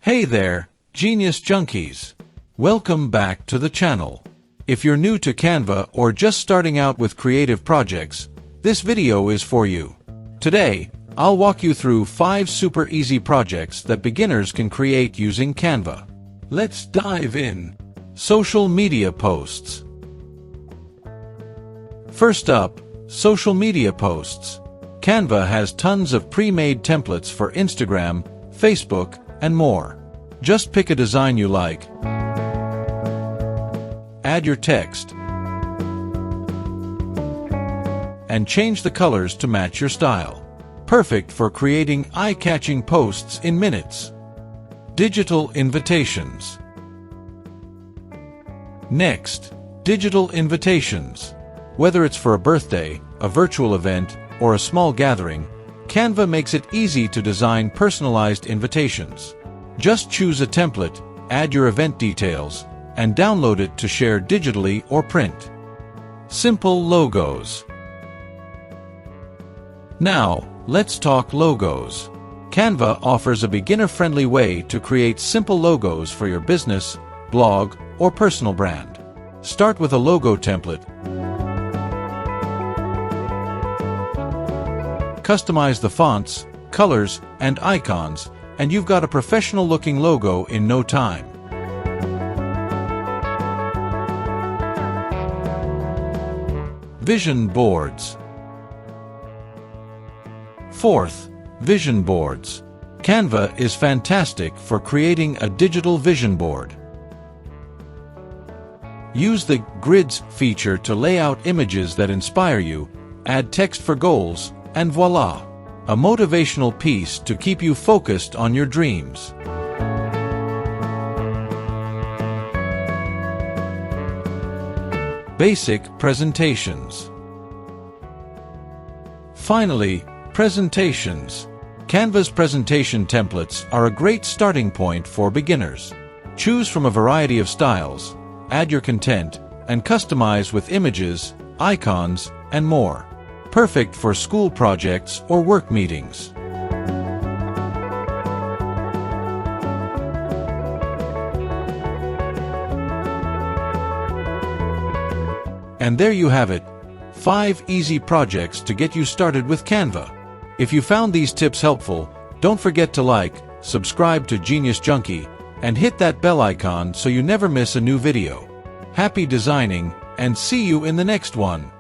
Hey there, Genius Junkies! Welcome back to the channel. If you're new to Canva or just starting out with creative projects, this video is for you. Today, I'll walk you through 5 super easy projects that beginners can create using Canva. Let's dive in. Social media posts. First up, social media posts. Canva has tons of pre-made templates for Instagram, Facebook, and more. Just pick a design you like. Add your text. And change the colors to match your style. Perfect for creating eye-catching posts in minutes. Digital invitations. Next, digital invitations. Whether it's for a birthday, a virtual event, or a small gathering, Canva makes it easy to design personalized invitations. Just choose a template, add your event details, and download it to share digitally or print. Simple logos. Now, let's talk logos. Canva offers a beginner-friendly way to create simple logos for your business, blog, or personal brand. Start with a logo template. Customize the fonts, colors, and icons, and you've got a professional-looking logo in no time. Vision boards. Fourth, vision boards. Canva is fantastic for creating a digital vision board. Use the grids feature to lay out images that inspire you, add text for goals, and voila! A motivational piece to keep you focused on your dreams. Basic presentations. Finally, presentations. Canva's presentation templates are a great starting point for beginners. Choose from a variety of styles, add your content, and customize with images, icons, and more. Perfect for school projects or work meetings. And there you have it, 5 easy projects to get you started with Canva. If you found these tips helpful, don't forget to like, subscribe to Genius Junkie, and hit that bell icon so you never miss a new video. Happy designing, and see you in the next one.